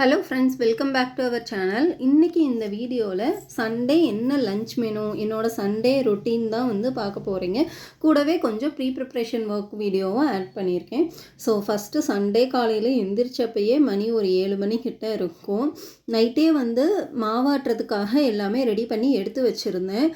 Hello friends, welcome back to our channel. இன்றைக்கி இந்த வீடியோவில் சண்டே என்ன லஞ்ச் மெனு, என்னோடய சண்டே ரொட்டீன் தான் வந்து பார்க்க போகிறீங்க. கூடவே கொஞ்சம் ப்ரிப்ரேஷன் ஒர்க் வீடியோவும் ஆட் பண்ணியிருக்கேன். ஸோ ஃபஸ்ட்டு சண்டே காலையில் எந்திரிச்சப்பயே மணி ஒரு 7 மணிக்கிட்ட இருக்கும். நைட்டே வந்து மாவாட்டுறதுக்காக எல்லாமே ரெடி பண்ணி எடுத்து வச்சுருந்தேன்.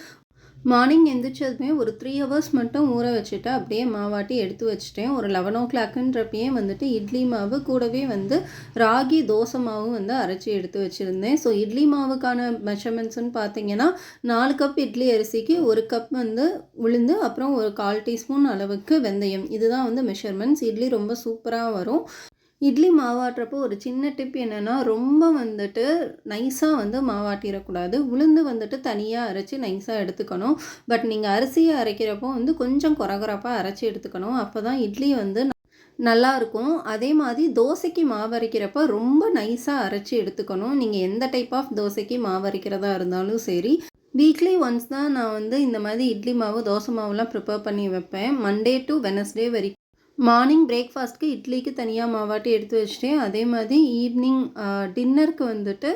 மார்னிங் எந்திரிச்சதுமே ஒரு 3 ஹவர்ஸ் மட்டும் ஊற வச்சுட்டு அப்படியே மாவாட்டி எடுத்து வச்சுட்டேன். ஒரு 11 ஓ கிளாக்குன்றப்பயே வந்துட்டு இட்லி மாவு கூடவே வந்து ராகி தோசை மாவும் வந்து அரைச்சி எடுத்து வச்சுருந்தேன். ஸோ இட்லி மாவுக்கான மெஷர்மெண்ட்ஸ்ன்னு பார்த்தீங்கன்னா 4 கப் இட்லி அரிசிக்கு 1 கப் வந்து உளுந்து, அப்புறம் ஒரு 1/4 டீஸ்பூன் அளவுக்கு வெந்தயம். இதுதான் வந்து மெஷர்மெண்ட்ஸ். இட்லி ரொம்ப சூப்பராக வரும். இட்லி மாவாட்டுறப்போ ஒரு சின்ன டிப் என்னென்னா, ரொம்ப வந்துட்டு நைஸாக வந்து மாவாட்டிடக்கூடாது. உளுந்து வந்துட்டு தனியாக அரைச்சி நைஸாக எடுத்துக்கணும். பட் நீங்கள் அரிசியை அரைக்கிறப்போ வந்து கொஞ்சம் கொரகொரப்பாக அரைச்சி எடுத்துக்கணும். அப்போ தான் இட்லி வந்து நல்லாயிருக்கும். அதே மாதிரி தோசைக்கு மாவு அரைக்கிறப்ப ரொம்ப நைஸாக அரைச்சி எடுத்துக்கணும். நீங்கள் எந்த டைப் ஆஃப் தோசைக்கு மாவு அரைக்கிறதா இருந்தாலும் சரி. வீக்லி ஒன்ஸ் தான் நான் வந்து இந்த மாதிரி இட்லி மாவு, தோசை மாவுலாம் ப்ரிப்பேர் பண்ணி வைப்பேன். மண்டே டு வெனஸ்டே வரைக்கும். மார்னிங் பிரேக்ஃபாஸ்ட்க்கு இட்லிக்கு தனியாக மாவாட்டி எடுத்து வச்சுட்டேன். அதே மாதிரி ஈவினிங் டின்னருக்கு வந்துட்டு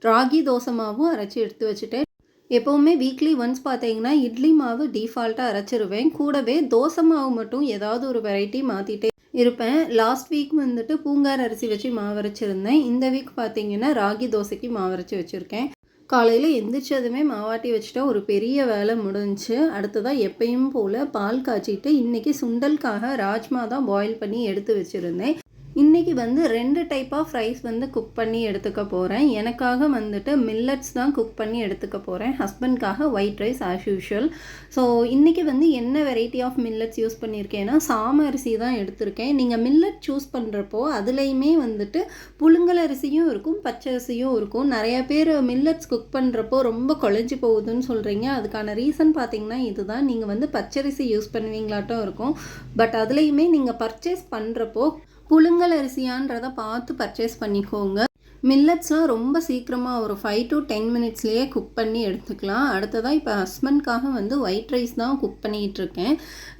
ராகி தோசை மாவும் அரைச்சி எடுத்து வச்சுட்டேன். எப்போவுமே வீக்லி ஒன்ஸ் பார்த்தீங்கன்னா இட்லி மாவு டிஃபால்ட்டாக அரைச்சிருவேன். கூடவே தோசை மாவு மட்டும் ஏதாவது ஒரு வெரைட்டி மாற்றிட்டே இருப்பேன். லாஸ்ட் வீக் வந்துட்டு பூங்கார் அரிசி வச்சு மாவு அரைச்சிருந்தேன். இந்த வீக் பார்த்தீங்கன்னா ராகி தோசைக்கு மாவு அரைச்சி வச்சுருக்கேன். காலையில் எந்திரிச்சதுமே மாவாட்டி வச்சுட்டா ஒரு பெரிய வேலை முடிஞ்சுச்சு. அடுத்ததாக எப்பயும் போல் பால் காய்ச்சிட்டு இன்றைக்கி சுண்டலுக்காக ராஜ்மா தான் பாயில் பண்ணி எடுத்து வச்சுருந்தேன். இன்றைக்கி வந்து 2 டைப் ஆஃப் ரைஸ் வந்து குக் பண்ணி எடுத்துக்க போகிறேன். எனக்காக வந்துட்டு மில்லட்ஸ் தான் குக் பண்ணி எடுத்துக்க போகிறேன். ஹஸ்பண்ட்காக white rice as usual. So இன்றைக்கி வந்து என்ன வெரைட்டி ஆஃப் மில்லட்ஸ் யூஸ் பண்ணியிருக்கேன்னா சாம அரிசி தான் எடுத்திருக்கேன். நீங்கள் மில்லட் சூஸ் பண்ணுறப்போ அதுலேயுமே வந்துட்டு புழுங்கல் அரிசியும் இருக்கும், பச்சரிசியும் இருக்கும். நிறைய பேர் மில்லட்ஸ் குக் பண்ணுறப்போ ரொம்ப குழஞ்சி போகுதுன்னு சொல்கிறீங்க. அதுக்கான ரீசன் பார்த்தீங்கன்னா இதுதான். நீங்கள் வந்து பச்சரிசி யூஸ் பண்ணுவீங்களாட்டம் இருக்கும். பட் அதுலேயுமே நீங்கள் பர்ச்சேஸ் பண்ணுறப்போ புழுங்கல் அரிசியான்றதை பார்த்து பர்ச்சேஸ் பண்ணிக்கோங்க. மில்லட்ஸ்லாம் ரொம்ப சீக்கிரமாக ஒரு 5 to 10 மினிட்ஸ்லேயே குக் பண்ணி எடுத்துக்கலாம். அடுத்ததாக இப்போ ஹஸ்பண்ட்காக வந்து ஒயிட் ரைஸ் தான் குக் பண்ணிகிட்ருக்கேன்.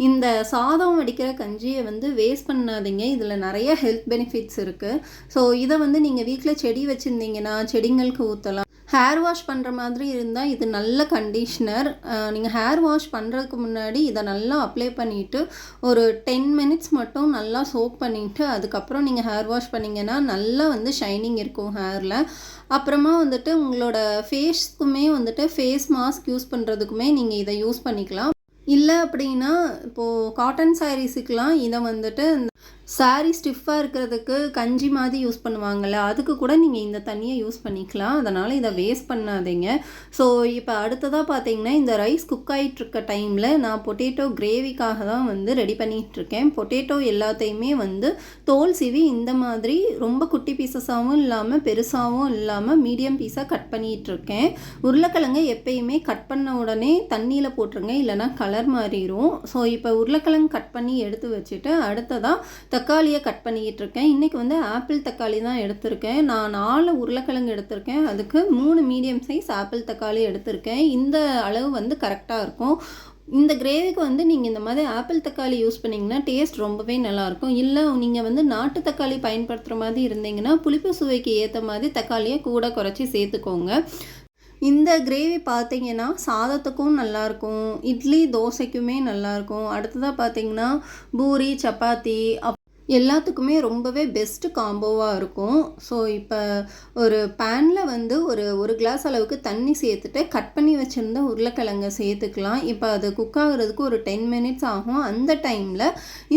இந்த சாதம் வடிக்கிற கஞ்சியை வந்து வேஸ்ட் பண்ணாதீங்க. இதில் நிறைய ஹெல்த் பெனிஃபிட்ஸ் இருக்குது. ஸோ இதை வந்து நீங்கள் வீட்டில் செடி வச்சுருந்தீங்கன்னா செடிங்களுக்கு ஊற்றலாம். ஹேர் வாஷ் பண்ணுற மாதிரி இருந்தால் இது நல்ல கண்டிஷ்னர். நீங்கள் ஹேர் வாஷ் பண்ணுறதுக்கு முன்னாடி இதை நல்லா அப்ளை பண்ணிவிட்டு ஒரு 10 மினிட்ஸ் மட்டும் நல்லா சோப் பண்ணிவிட்டு அதுக்கப்புறம் நீங்கள் ஹேர் வாஷ் பண்ணிங்கன்னா நல்லா வந்து ஷைனிங் இருக்கும் ஹேரில். அப்புறமா வந்துட்டு உங்களோட ஃபேஸ்க்குமே வந்துட்டு ஃபேஸ் மாஸ்க் யூஸ் பண்ணுறதுக்குமே நீங்கள் இதை யூஸ் பண்ணிக்கலாம். இல்லை அப்படின்னா இப்போது காட்டன் சாரீஸுக்கெலாம் இதை வந்துட்டு சாரீ ஸ்டிஃபாக இருக்கிறதுக்கு கஞ்சி மாதிரி யூஸ் பண்ணுவாங்கள்ல, அதுக்கு கூட நீங்கள் இந்த தண்ணியை யூஸ் பண்ணிக்கலாம். அதனால் இதை வேஸ்ட் பண்ணாதீங்க. ஸோ இப்போ அடுத்ததாக பார்த்தீங்கன்னா இந்த ரைஸ் குக் ஆகிட்டுருக்க டைமில் நான் பொட்டேட்டோ கிரேவிக்காக தான் வந்து ரெடி பண்ணிகிட்ருக்கேன். பொட்டேட்டோ எல்லாத்தையுமே வந்து தோல் சீவி இந்த மாதிரி ரொம்ப குட்டி பீசஸாகவும் இல்லாமல் பெருசாகவும் இல்லாமல் மீடியம் பீஸாக கட் பண்ணிகிட்ருக்கேன். உருளைக்கிழங்கை எப்பயுமே கட் பண்ண உடனே தண்ணியில் போட்டுருங்க, இல்லைனா கலர் மாறிடும். ஸோ இப்போ உருளைக்கிழங்கு கட் பண்ணி எடுத்து வச்சுட்டு அடுத்ததாக தக்காளியை கட் பண்ணிக்கிட்டு இருக்கேன். இன்றைக்கி வந்து ஆப்பிள் தக்காளி தான் எடுத்திருக்கேன். நான் 4 உருளைக்கிழங்கு எடுத்திருக்கேன். அதுக்கு 3 மீடியம் சைஸ் ஆப்பிள் தக்காளி எடுத்திருக்கேன். இந்த அளவு வந்து கரெக்டாக இருக்கும். இந்த கிரேவிக்கு வந்து நீங்கள் இந்த மாதிரி ஆப்பிள் தக்காளி யூஸ் பண்ணிங்கன்னா டேஸ்ட் ரொம்பவே நல்லாயிருக்கும். இல்லை நீங்கள் வந்து நாட்டு தக்காளி பயன்படுத்துகிற மாதிரி இருந்தீங்கன்னா புளிப்பு சுவைக்கு ஏற்ற மாதிரி தக்காளியை கூட குறைச்சி சேர்த்துக்கோங்க. இந்த கிரேவி பார்த்தீங்கன்னா சாதத்துக்கும் நல்லாயிருக்கும், இட்லி தோசைக்குமே நல்லாயிருக்கும். அடுத்ததாக பார்த்தீங்கன்னா பூரி சப்பாத்தி எல்லாத்துக்குமே ரொம்பவே பெஸ்ட்டு காம்போவாக இருக்கும். ஸோ இப்போ ஒரு பேனில் வந்து ஒரு கிளாஸ் அளவுக்கு தண்ணி சேர்த்துட்டு கட் பண்ணி வச்சுருந்த உருளைக்கிழங்கை சேர்த்துக்கலாம். இப்போ அது குக் ஆகுறதுக்கு ஒரு 10 மினிட்ஸ் ஆகும். அந்த டைமில்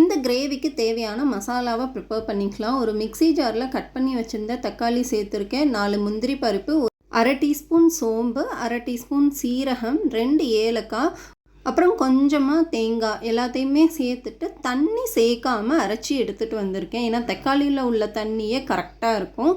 இந்த கிரேவிக்கு தேவையான மசாலாவை ப்ரிப்பேர் பண்ணிக்கலாம். ஒரு மிக்ஸி ஜாரில் கட் பண்ணி வச்சுருந்த தக்காளி சேர்த்துருக்கேன், 4 முந்திரி பருப்பு, 1/2 டீஸ்பூன் சோம்பு, 1/2 டீஸ்பூன் சீரகம், 2 ஏலக்காய், அப்புறம் கொஞ்சமாக தேங்காய் எல்லாத்தையுமே சேர்த்துட்டு தண்ணி சேர்க்காமல் அரைச்சி எடுத்துகிட்டு வந்திருக்கேன். ஏன்னா தக்காளியில் உள்ள தண்ணியே கரெக்டாக இருக்கும்.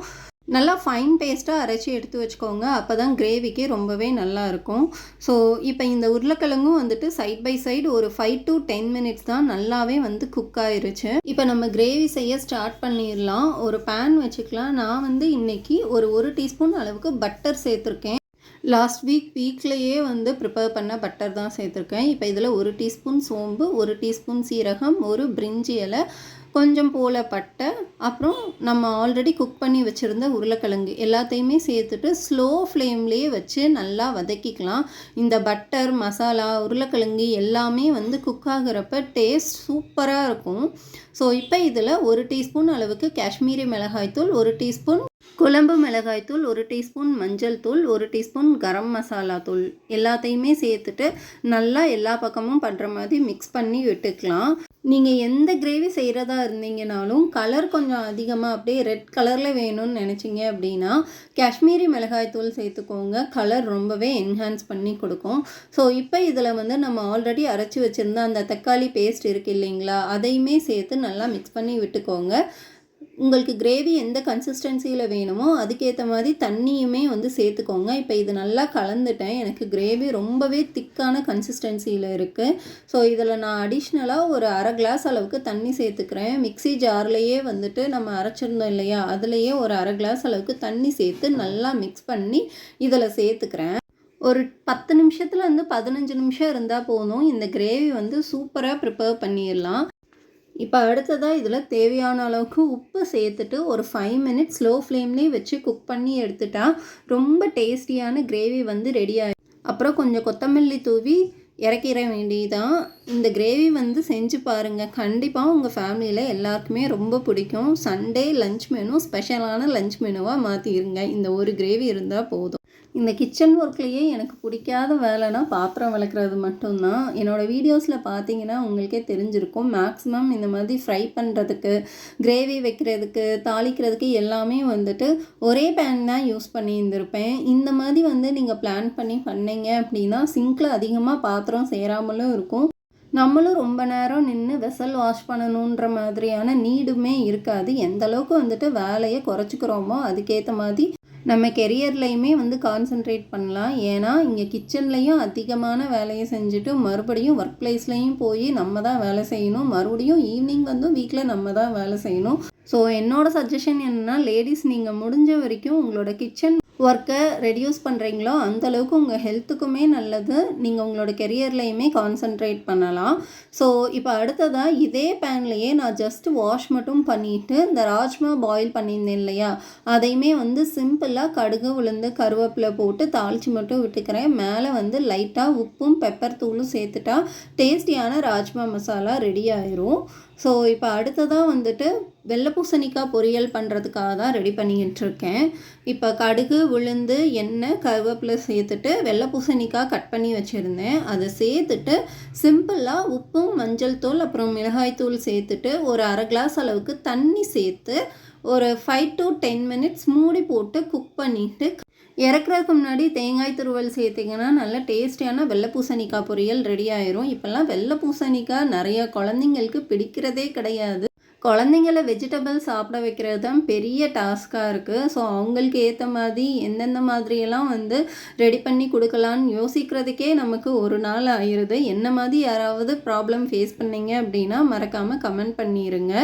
நல்லா ஃபைன் பேஸ்ட்டாக அரைச்சி எடுத்து வச்சுக்கோங்க. அப்போ தான் கிரேவிக்கு ரொம்பவே நல்லாயிருக்கும். ஸோ இப்போ இந்த உருளைக்கிழங்கும் வந்துட்டு சைட் பை சைடு ஒரு 5 to 10 மினிட்ஸ் தான் நல்லாவே வந்து குக் ஆயிருச்சு. இப்போ நம்ம கிரேவி செய்ய ஸ்டார்ட் பண்ணிடலாம். ஒரு பேன் வச்சுக்கலாம். நான் வந்து இன்றைக்கி ஒரு டீஸ்பூன் அளவுக்கு பட்டர் சேர்த்துருக்கேன். லாஸ்ட் வீக்லேயே வந்து ப்ரிப்பேர் பண்ண பட்டர் தான் சேர்த்துருக்கேன். இப்போ இதில் 1 டீஸ்பூன் சோம்பு, 1 டீஸ்பூன் சீரகம், 1 பிரிஞ்சி இலை, கொஞ்சம் போல் பட்டை, அப்புறம் நம்ம ஆல்ரெடி குக் பண்ணி வச்சுருந்த உருளைக்கிழங்கு எல்லாத்தையுமே சேர்த்துட்டு ஸ்லோ ஃப்ளேம்லேயே வச்சு நல்லா வதக்கிக்கலாம். இந்த பட்டர், மசாலா, உருளைக்கிழங்கு எல்லாமே வந்து குக் ஆகிறப்ப டேஸ்ட் சூப்பராக இருக்கும். ஸோ இப்போ இதில் 1 டீஸ்பூன் அளவுக்கு காஷ்மீரி மிளகாய்த்தூள், 1 டீஸ்பூன் குழம்பு மிளகாய்த்தூள், 1 டீஸ்பூன் மஞ்சள் தூள், 1 டீஸ்பூன் கரம் மசாலா தூள் எல்லாத்தையுமே சேர்த்துட்டு நல்லா எல்லா பக்கமும் பண்ணுற மாதிரி மிக்ஸ் பண்ணி விட்டுக்கலாம். நீங்கள் எந்த கிரேவி செய்கிறதா இருந்தீங்கனாலும் கலர் கொஞ்சம் அதிகமாக அப்படியே ரெட் கலரில் வேணும்னு நினச்சிங்க அப்படின்னா காஷ்மீரி மிளகாய்த்தூள் சேர்த்துக்கோங்க. கலர் ரொம்பவே என்ஹான்ஸ் பண்ணி கொடுக்கும். ஸோ இப்போ இதில் வந்து நம்ம ஆல்ரெடி அரைச்சி வச்சுருந்த அந்த தக்காளி பேஸ்ட் இருக்குது இல்லைங்களா, அதையுமே சேர்த்து நல்லா மிக்ஸ் பண்ணி விட்டுக்கோங்க. உங்களுக்கு கிரேவி எந்த கன்சிஸ்டன்சியில் வேணுமோ அதுக்கேற்ற மாதிரி தண்ணியுமே வந்து சேர்த்துக்கோங்க. இப்போ இது நல்லா கலந்துட்டேன். எனக்கு கிரேவி ரொம்பவே திக்கான கன்சிஸ்டன்சியில் இருக்குது. ஸோ இதில் நான் அடிஷ்னலாக ஒரு அரை கிளாஸ் அளவுக்கு தண்ணி சேர்த்துக்கிறேன். மிக்ஸி ஜார்லேயே வந்துட்டு நம்ம அரைச்சிருந்தோம் இல்லையா, அதுலேயே ஒரு அரை கிளாஸ் அளவுக்கு தண்ணி சேர்த்து நல்லா மிக்ஸ் பண்ணி இதில் சேர்த்துக்கிறேன். ஒரு 10 நிமிஷத்துலேருந்து 15 நிமிஷம் இருந்தால் போதும். இந்த கிரேவி வந்து சூப்பராக ப்ரிப்பேர் பண்ணிடலாம். இப்போ அடுத்ததாக இதில் தேவையான அளவுக்கு உப்பு சேர்த்துட்டு ஒரு 5 மினிட்ஸ் ஸ்லோ ஃப்ளேம்லேயே வச்சு குக் பண்ணி எடுத்துட்டா ரொம்ப டேஸ்டியான கிரேவி வந்து ரெடி ஆகிடும். அப்புறம் கொஞ்சம் கொத்தமல்லி தூவி இறக்கிற வேண்டியதான். இந்த கிரேவி வந்து செஞ்சு பாருங்கள். கண்டிப்பாக உங்கள் ஃபேமிலியில் எல்லாருக்குமே ரொம்ப பிடிக்கும். சண்டே லஞ்ச் மெனு ஸ்பெஷலான லஞ்ச் மெனுவாக மாற்றிடுங்க. இந்த ஒரு கிரேவி இருந்தால் போதும். இந்த கிச்சன் ஒர்க்லேயே எனக்கு பிடிக்காத வேலைனா பாத்திரம் விளக்குறது மட்டும்தான். என்னோடய வீடியோஸில் பார்த்தீங்கன்னா உங்களுக்கே தெரிஞ்சிருக்கும். மேக்ஸிமம் இந்த மாதிரி ஃப்ரை பண்ணுறதுக்கு, கிரேவி வைக்கிறதுக்கு, தாளிக்கிறதுக்கு எல்லாமே வந்துட்டு ஒரே பேன் தான் யூஸ் பண்ணியிருந்திருப்பேன். இந்த மாதிரி வந்து நீங்கள் பிளான் பண்ணி பண்ணீங்க அப்படின்னா சிங்கில் அதிகமாக பாத்திரம் சேராமலும் இருக்கும். நம்மளும் ரொம்ப நேரம் நின்று வெசல் வாஷ் பண்ணணுன்ற மாதிரியான நீடுமே இருக்காது. எந்த அளவுக்கு வந்துட்டு வேலையை குறைச்சிக்கிறோமோ அதுக்கேற்ற மாதிரி நம்ம கெரியர்லையுமே வந்து கான்சென்ட்ரேட் பண்ணலாம். ஏன்னா இங்கே கிச்சன்லேயும் அதிகமான வேலையை செஞ்சுட்டு மறுபடியும் ஒர்க் பிளேஸ்லேயும் போய் நம்ம தான் வேலை செய்யணும். மறுபடியும் ஈவினிங் வந்து வீட்டில் நம்ம தான் வேலை செய்யணும். ஸோ என்னோடய சஜஷன் என்னென்னா, லேடிஸ் நீங்கள் முடிஞ்ச வரைக்கும் உங்களோட கிச்சன் ஒர்க்கை ரெடியூஸ் பண்ணுறீங்களோ அந்தளவுக்கு உங்கள் ஹெல்த்துக்குமே நல்லது. நீங்கள் உங்களோட கெரியர்லையுமே கான்சென்ட்ரேட் பண்ணலாம். ஸோ இப்போ அடுத்ததாக இதே பேன்லேயே நான் ஜஸ்ட் வாஷ் மட்டும் பண்ணிவிட்டு இந்த ராஜ்மா பாயில் பண்ணியிருந்தேன் இல்லையா, அதையுமே வந்து சிம்பிளாக கடுகு, உளுந்து, கருவேப்பிலை போட்டு தாளித்து மட்டும் விட்டுக்கிறேன். மேலே வந்து லைட்டாக உப்பும் பெப்பர் தூளும் சேர்த்துட்டா டேஸ்டியான ராஜ்மா மசாலா ரெடி ஆயிரும். ஸோ இப்போ அடுத்ததாக வந்துட்டு வெள்ளை பூசணிக்காய் பொரியல் பண்ணுறதுக்காக தான் ரெடி பண்ணிக்கிட்டு இருக்கேன். இப்போ கடுகு, உளுந்து, எண்ணெய், கருவேப்பிலை சேர்த்துட்டு வெள்ளை பூசணிக்காய் கட் பண்ணி வச்சுருந்தேன். அதை சேர்த்துட்டு சிம்பிளாக உப்பும் மஞ்சள் தூள் அப்புறம் மிளகாய் தூள் சேர்த்துட்டு ஒரு அரை கிளாஸ் அளவுக்கு தண்ணி சேர்த்து ஒரு 5 to 10 மினிட்ஸ் மூடி போட்டு குக் பண்ணிவிட்டு இறக்குறதுக்கு முன்னாடி தேங்காய் துருவல் சேர்த்திங்கன்னா நல்ல டேஸ்டியான வெள்ளை பூசணிக்காய் பொரியல் ரெடி ஆயிரும். இப்போல்லாம் வெள்ளை பூசணிக்காய் நிறைய குழந்தைங்களுக்கு பிடிக்கிறதே கிடையாது. குழந்தைங்கள வெஜிடபிள் சாப்பிட வைக்கிறது தான் பெரிய டாஸ்க்காக இருக்குது. ஸோ அவங்களுக்கு ஏற்ற மாதிரி எந்தெந்த மாதிரியெல்லாம் வந்து ரெடி பண்ணி கொடுக்கலான்னு யோசிக்கிறதுக்கே நமக்கு ஒரு நாள் ஆயிடுது. என்ன மாதிரி யாராவது ப்ராப்ளம் ஃபேஸ் பண்ணீங்க அப்படின்னா மறக்காமல் கமெண்ட் பண்ணிடுங்க.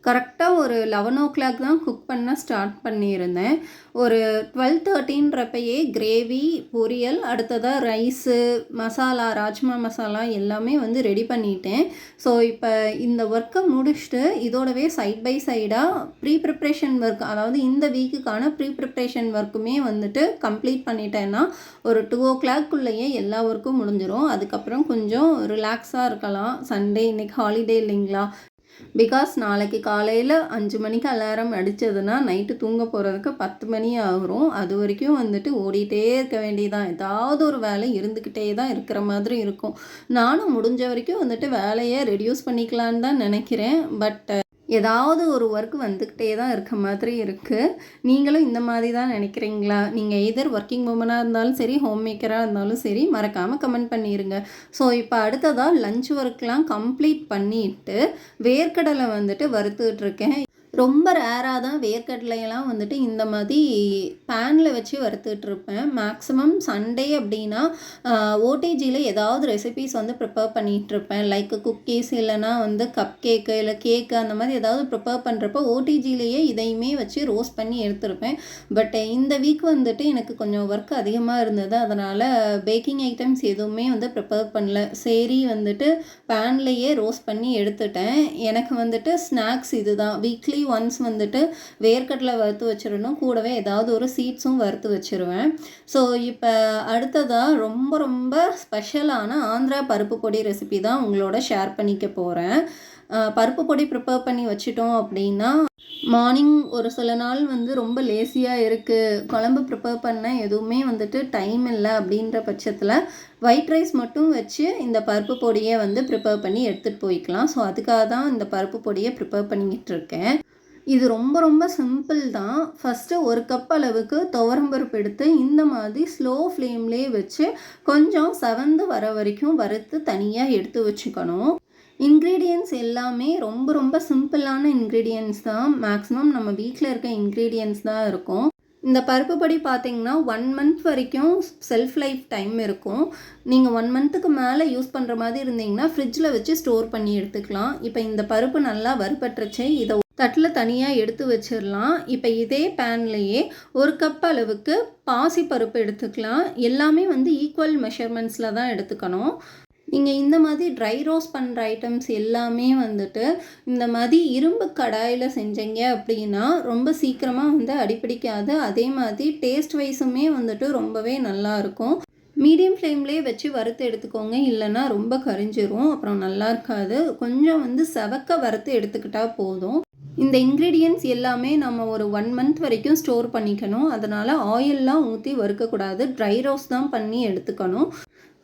கரெக்டாக ஒரு 11 o'clock தான் குக் பண்ண ஸ்டார்ட் பண்ணியிருந்தேன். ஒரு 12:13 கிரேவி, பொரியல், அடுத்ததாக ரைஸு, மசாலா, ராஜ்மா மசாலா எல்லாமே வந்து ரெடி பண்ணிட்டேன். ஸோ இப்போ இந்த ஒர்க்கை முடிச்சுட்டு இதோடவே சைட் பை சைடாக ப்ரிப்ரேஷன் ஒர்க், அதாவது இந்த வீக்குக்கான ப்ரிப்ரேஷன் ஒர்க்குமே வந்துட்டு கம்ப்ளீட் பண்ணிட்டேன்னா ஒரு 2 o'clock எல்லா ஒர்க்கும் முடிஞ்சிடும். அதுக்கப்புறம் கொஞ்சம் ரிலாக்ஸாக இருக்கலாம். சண்டே இன்றைக்கி ஹாலிடே இல்லைங்களா, பிகாஸ் நாளைக்கு காலையில் 5 மணிக்கு அலாரம் அடித்ததுன்னா நைட்டு தூங்க போகிறதுக்கு 10 மணி ஆகும். அது வரைக்கும் வந்துட்டு ஓடிட்டே இருக்க வேண்டியதான். ஏதாவது ஒரு வேலை இருந்துக்கிட்டே தான் இருக்கிற மாதிரி இருக்கும். நானும் முடிஞ்ச வரைக்கும் வந்துட்டு வேலையை ரெடியூஸ் பண்ணிக்கலான்னு தான் நினைக்கிறேன். பட் ஏதாவது ஒரு ஒர்க் வந்துக்கிட்டே தான் இருக்க மாதிரி இருக்குது. நீங்களும் இந்த மாதிரி தான் நினைக்கிறீங்களா? நீங்கள் எதர் ஒர்க்கிங் உமனாக இருந்தாலும் சரி, ஹோம் மேக்கராக இருந்தாலும் சரி, மறக்காமல் கமெண்ட் பண்ணிடுங்க. ஸோ இப்போ அடுத்ததாக லஞ்ச் ஒர்க்லாம் கம்ப்ளீட் பண்ணிவிட்டு வேர்க்கடலை வந்துட்டு வறுத்துட்ருக்கேன். ரொம்ப ரேராக தான் வேர்க்கடலையெல்லாம் வந்துட்டு இந்த மாதிரி பேனில் வச்சு வறுத்துட்ருப்பேன். மேக்ஸிமம் சண்டே அப்படின்னா ஓடிஜியில் ஏதாவது ரெசிபீஸ் வந்து ப்ரிப்பேர் பண்ணிகிட்ருப்பேன். லைக் குக்கீஸ் இல்லைனா வந்து கப் கேக்கு இல்லை கேக்கு அந்த மாதிரி ஏதாவது ப்ரிப்பேர் பண்ணுறப்போ ஓடிஜிலேயே இதையுமே வச்சு ரோஸ்ட் பண்ணி எடுத்திருப்பேன். பட் இந்த வீக் வந்துட்டு எனக்கு கொஞ்சம் ஒர்க் அதிகமாக இருந்தது. அதனால் பேக்கிங் ஐட்டம்ஸ் எதுவுமே வந்து ப்ரிப்பேர் பண்ணல. சரி வந்துட்டு பேன்லேயே ரோஸ்ட் பண்ணி எடுத்துட்டேன். எனக்கு வந்துட்டு ஸ்நாக்ஸ் இதுதான். வீக்லி ஒன்ஸ் வந்துட்டு வேர்க்கடலை வறுத்து வச்சிடணும். கூடவே ஏதாவது ஒரு சீட்ஸும் வறுத்து வச்சுருவேன். ஸோ இப்போ அடுத்ததாக ரொம்ப ரொம்ப ஸ்பெஷலான ஆந்திரா பருப்பு பொடி ரெசிபி தான் உங்களோட ஷேர் பண்ணிக்க போகிறேன். பருப்பு பொடி ப்ரிப்பேர் பண்ணி வச்சிட்டோம் அப்படின்னா மார்னிங் ஒரு சில நாள் வந்து ரொம்ப லேசியாக இருக்குது, குழம்பு ப்ரிப்பேர் பண்ண எதுவுமே வந்துட்டு டைம் இல்லை அப்படின்ற பட்சத்தில் ஒயிட் ரைஸ் மட்டும் வச்சு இந்த பருப்பு பொடியை வந்து ப்ரிப்பேர் பண்ணி எடுத்துகிட்டு போய்க்கலாம். ஸோ அதுக்காக தான் இந்த பருப்பு பொடியை ப்ரிப்பேர் பண்ணிக்கிட்டு இருக்கேன். இது ரொம்ப ரொம்ப சிம்பிள் தான். ஃபஸ்ட்டு ஒரு கப் அளவுக்கு துவரம்பருப்பு எடுத்து இந்த மாதிரி ஸ்லோ ஃப்ளேம்லேயே வச்சு கொஞ்சம் செவந்து வர வரைக்கும் வறுத்து தனியாக எடுத்து வச்சுக்கணும். இன்க்ரீடியன்ட்ஸ் எல்லாமே ரொம்ப ரொம்ப சிம்பிளான இன்க்ரீடியன்ட்ஸ் தான். மேக்ஸிமம் நம்ம வீட்டில் இருக்க இன்க்ரீடியன்ட்ஸ் தான் இருக்கும். இந்த பருப்பு பொடி பார்த்திங்கன்னா 1 மந்த் வரைக்கும் செல்ஃப் லைஃப் டைம் இருக்கும். நீங்கள் 1 மந்த்துக்கு மேலே யூஸ் பண்ணுற மாதிரி இருந்தீங்கன்னா ஃப்ரிட்ஜில் வச்சு ஸ்டோர் பண்ணி எடுத்துக்கலாம். இப்போ இந்த பருப்பு நல்லா வறுபட்டுருச்சு. இதை தட்டில் தனியாக எடுத்து வச்சிடலாம். இப்போ இதே பேன்லேயே ஒரு கப் அளவுக்கு பாசி பருப்பு எடுத்துக்கலாம். எல்லாமே வந்து ஈக்குவல் மெஷர்மெண்ட்ஸில் தான் எடுத்துக்கணும். நீங்கள் இந்த மாதிரி ட்ரை ரோஸ்ட் பண்ணுற ஐட்டம்ஸ் எல்லாமே வந்துட்டு இந்த மாதிரி இரும்பு கடாயில் செஞ்சீங்க அப்படின்னா ரொம்ப சீக்கிரமாக வந்து அடிப்பிடிக்காது. அதே மாதிரி டேஸ்ட் வைஸுமே வந்துட்டு ரொம்பவே நல்லாயிருக்கும். மீடியம் ஃப்ளேம்லேயே வச்சு வறுத்து எடுத்துக்கோங்க, இல்லைன்னா ரொம்ப கரிஞ்சிரும், அப்புறம் நல்லா இருக்காது. கொஞ்சம் வந்து செவக்க வறுத்து எடுத்துக்கிட்டால் போதும். இந்த இன்க்ரீடியன்ட்ஸ் எல்லாமே நம்ம ஒரு 1 மந்த் வரைக்கும் ஸ்டோர் பண்ணிக்கணும். அதனால் ஆயிலெலாம் ஊற்றி வறுக்கக்கூடாது, ட்ரை ரோஸ்ட் தான் பண்ணி எடுத்துக்கணும்.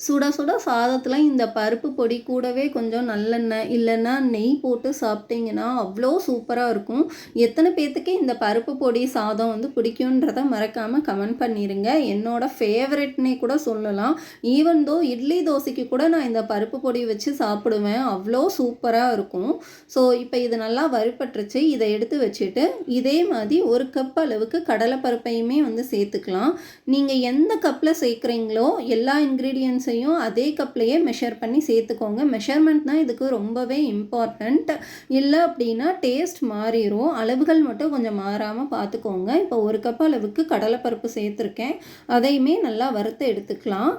சுட சுட சாதத்தில் இந்த பருப்பு பொடி கூடவே கொஞ்சம் நல்லெண்ணெய் இல்லைன்னா நெய் போட்டு சாப்பிட்டிங்கன்னா அவ்வளோ சூப்பராக இருக்கும். எத்தனை பேர்த்துக்கு இந்த பருப்பு பொடி சாதம் வந்து பிடிக்குன்றத மறக்காமல் கமெண்ட் பண்ணிடுங்க. என்னோடய ஃபேவரெட்னே கூட சொல்லலாம். ஈவன் தோ இட்லி தோசைக்கு கூட நான் இந்த பருப்பு பொடி வச்சு சாப்பிடுவேன். அவ்வளோ சூப்பராக இருக்கும். ஸோ இப்போ இது நல்லா வறுபட்டுருச்சு. இதை எடுத்து வச்சுட்டு இதே மாதிரி ஒரு கப் அளவுக்கு கடலைப்பருப்பையுமே வந்து சேர்த்துக்கலாம். நீங்கள் எந்த கப்பில் சேர்க்குறீங்களோ எல்லா இன்க்ரீடியன்ட்ஸ் அதே கப்லையே மெஷர் பண்ணி சேர்த்துக்கோங்க. மெஷர்மெண்ட் தான் இதுக்கு ரொம்பவே இம்பார்ட்டண்ட். இல்லை அப்படின்னா டேஸ்ட் மாறிடும். அளவுகள் மட்டும் கொஞ்சம் மாறாமல் பார்த்துக்கோங்க. இப்போ ஒரு கப் அளவுக்கு கடலைப்பருப்பு சேர்த்துருக்கேன். அதையுமே நல்லா வறுத்து எடுத்துக்கலாம்.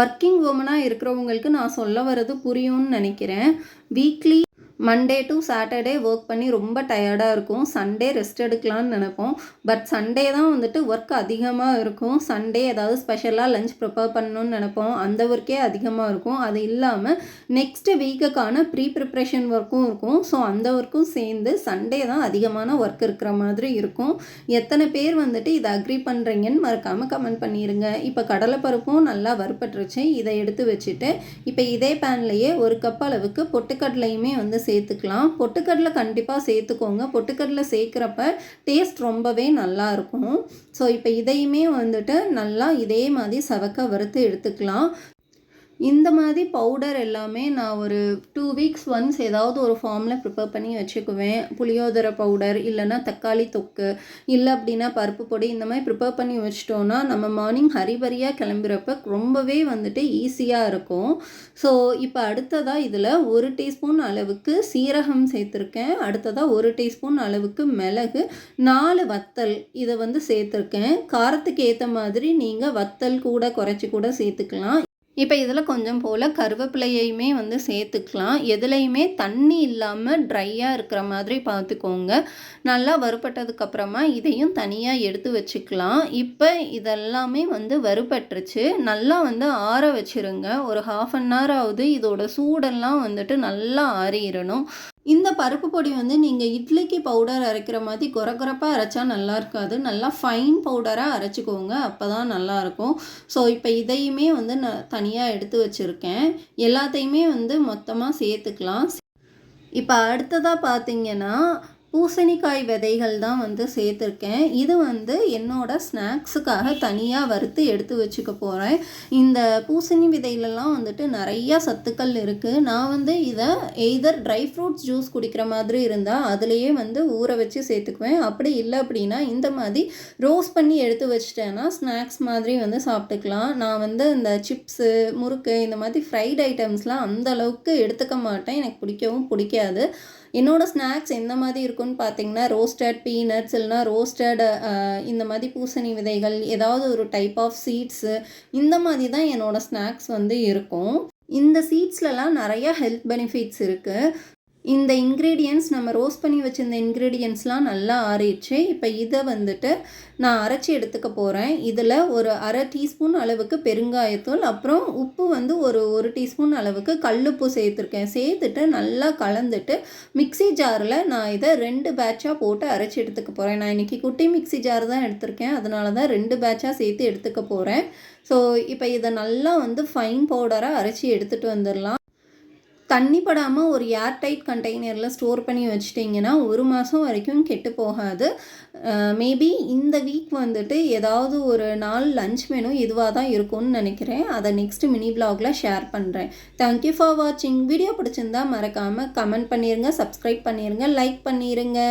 ஒர்க்கிங் உமனாக இருக்கிறவங்களுக்கு நான் சொல்ல வர்றது புரியும்னு நினைக்கிறேன். Weekly Monday to Saturday work பண்ணி ரொம்ப டயர்டாக இருக்கும். சண்டே ரெஸ்ட் எடுக்கலான்னு நினைப்போம். பட் சண்டே தான் வந்துட்டு ஒர்க் அதிகமாக இருக்கும். சண்டே ஏதாவது ஸ்பெஷலாக லஞ்ச் ப்ரிப்பேர் பண்ணணும்னு நினைப்போம். அந்த ஒர்க்கே அதிகமாக இருக்கும். அது இல்லாமல் நெக்ஸ்ட்டு வீக்குக்கான ப்ரிப்ரேஷன் ஒர்க்கும் இருக்கும். ஸோ அந்த ஒர்க்கும் சேர்ந்து சண்டே தான் அதிகமான ஒர்க் இருக்கிற மாதிரி இருக்கும். எத்தனை பேர் வந்துட்டு இதை அக்ரி பண்ணுறீங்கன்னு மறக்காமல் கமெண்ட் பண்ணிடுங்க. இப்போ கடலைப்பருப்பும் நல்லா வறுபட்டுருச்சு. இதை எடுத்து வச்சுட்டு இப்போ இதே பேன்லேயே ஒரு கப் அளவுக்கு பொட்டுக்கடலையுமே வந்து சேர்த்துக்கலாம். பொட்டுக்கடலை கண்டிப்பாக சேர்த்துக்கோங்க. பொட்டுக்கடலை சேர்க்குறப்ப டேஸ்ட் ரொம்பவே நல்லா இருக்கும். ஸோ இப்போ இதையுமே வந்துட்டு நல்லா இதே மாதிரி செவக்க வறுத்து எடுத்துக்கலாம். இந்த மாதிரி பவுடர் எல்லாமே நான் ஒரு 2 வீக்ஸ் ஒன்ஸ் ஏதாவது ஒரு ஃபார்மில் ப்ரிப்பேர் பண்ணி வச்சுக்குவேன். புளியோதரை பவுடர் இல்லைன்னா தக்காளி தொக்கு இல்லை அப்படின்னா பருப்பு பொடி இந்த மாதிரி ப்ரிப்பேர் பண்ணி வச்சிட்டோன்னா நம்ம மார்னிங் ஹரிபரியாக கிளம்புறப்ப ரொம்பவே வந்துட்டு ஈஸியாக இருக்கும். ஸோ இப்போ அடுத்ததாக இதில் 1 டீஸ்பூன் அளவுக்கு சீரகம் சேர்த்துருக்கேன். அடுத்ததாக 1 டீஸ்பூன் அளவுக்கு மிளகு, 4 வத்தல் இதை வந்து சேர்த்துருக்கேன். காரத்துக்கு ஏற்ற மாதிரி நீங்கள் வத்தல் கூட குறைச்சி கூட சேர்த்துக்கலாம். இப்போ இதில் கொஞ்சம் போல் கருவேப்பிலையுமே வந்து சேர்த்துக்கலாம். எதுலேயுமே தண்ணி இல்லாமல் ட்ரையாக இருக்கிற மாதிரி பார்த்துக்கோங்க. நல்லா வறுபட்டதுக்கப்புறமா இதையும் தனியாக எடுத்து வச்சுக்கலாம். இப்போ இதெல்லாமே வந்து வறுபட்டுருச்சு. நல்லா வந்து ஆற வச்சுருங்க. ஒரு 1/2 அன் ஹவர் ஆகுது. இதோட சூடெல்லாம் வந்துட்டு நல்லா ஆறிடணும். இந்த பருப்பு பொடி வந்து நீங்கள் இட்லிக்கு பவுடர் அரைக்கிற மாதிரி கொரகொரப்பாக அரைச்சா நல்லா இருக்காது. நல்லா ஃபைன் பவுடராக அரைச்சிக்கோங்க. அப்போ தான் நல்லாயிருக்கும். ஸோ இப்போ இதையுமே வந்து நான் தனியாக எடுத்து வச்சுருக்கேன். எல்லாத்தையுமே வந்து மொத்தமாக சேர்த்துக்கலாம். இப்போ அடுத்ததாக பார்த்தீங்கன்னா பூசணிக்காய் விதைகள் தான் வந்து சேர்த்துருக்கேன். இது வந்து என்னோட ஸ்நாக்ஸுக்காக தனியாக வறுத்து எடுத்து வச்சுக்க போகிறேன். இந்த பூசணி விதையிலலாம் வந்துட்டு நிறையா சத்துக்கள் இருக்குது. நான் வந்து இதை எய்தர் ட்ரை ஃப்ரூட்ஸ் ஜூஸ் குடிக்கிற மாதிரி இருந்தால் அதுலேயே வந்து ஊற வச்சு சேர்த்துக்குவேன். அப்படி இல்லை அப்படின்னா இந்த மாதிரி ரோஸ்ட் பண்ணி எடுத்து வச்சிட்டேன்னா ஸ்நாக்ஸ் மாதிரி வந்து சாப்பிட்டுக்கலாம். நான் வந்து இந்த சிப்ஸு, முறுக்கு இந்த மாதிரி ஃப்ரைட் ஐட்டம்ஸ்லாம் அந்த அளவுக்கு எடுத்துக்க மாட்டேன். எனக்கு பிடிக்கவும் பிடிக்காது. என்னோடய ஸ்நாக்ஸ் எந்த மாதிரி இருக்குன்னு பார்த்தீங்கன்னா ரோஸ்டட் பீனட்ஸ் இல்லைனா ரோஸ்டட் இந்த மாதிரி பூசணி விதைகள், ஏதாவது ஒரு டைப் ஆஃப் சீட்ஸு, இந்த மாதிரி தான் என்னோடய ஸ்நாக்ஸ் வந்து இருக்கும். இந்த சீட்ஸ்லலாம் நிறையா ஹெல்த் பெனிஃபிட்ஸ் இருக்குது. இந்த இன்க்ரீடியன்ட்ஸ் நம்ம ரோஸ்ட் பண்ணி வச்சுருந்த இன்க்ரீடியன்ட்ஸ்லாம் நல்லா ஆறிடுச்சு. இப்போ இதை வந்துட்டு நான் அரைச்சி எடுத்துக்க போகிறேன். இதில் ஒரு 1/2 டீஸ்பூன் அளவுக்கு பெருங்காயத்தூள், அப்புறம் உப்பு வந்து ஒரு டீஸ்பூன் அளவுக்கு கல்லுப்பு சேர்த்துருக்கேன். சேர்த்துட்டு நல்லா கலந்துட்டு மிக்ஸி ஜாரில் நான் இதை 2 பேட்சாக போட்டு அரைச்சி எடுத்துக்க போகிறேன். நான் இன்றைக்கி குட்டி மிக்ஸி ஜார் தான் எடுத்திருக்கேன். அதனால தான் 2 பேட்சாக சேர்த்து எடுத்துக்க போகிறேன். ஸோ இப்போ இதை நல்லா வந்து ஃபைன் பவுடராக அரைச்சி எடுத்துகிட்டு வந்துடலாம். தண்ணி படாமல் ஒரு ஏர் டைட் கண்டெய்னரில் ஸ்டோர் பண்ணி வச்சிட்டிங்கன்னா 1 மாதம் வரைக்கும் கெட்டு போகாது. மேபி இந்த வீக் வந்துட்டு ஏதாவது ஒரு நாள் லஞ்ச் மெனு இதுவாக தான் இருக்கும்னு நினைக்கிறேன். அதை நெக்ஸ்ட் மினி வ்ளாகில் ஷேர் பண்ணுறேன். தேங்க்யூ ஃபார் வாட்சிங். வீடியோ பிடிச்சிருந்தா மறக்காமல் கமெண்ட் பண்ணிடுங்க, சப்ஸ்கிரைப் பண்ணிடுங்க, லைக் பண்ணிடுங்க.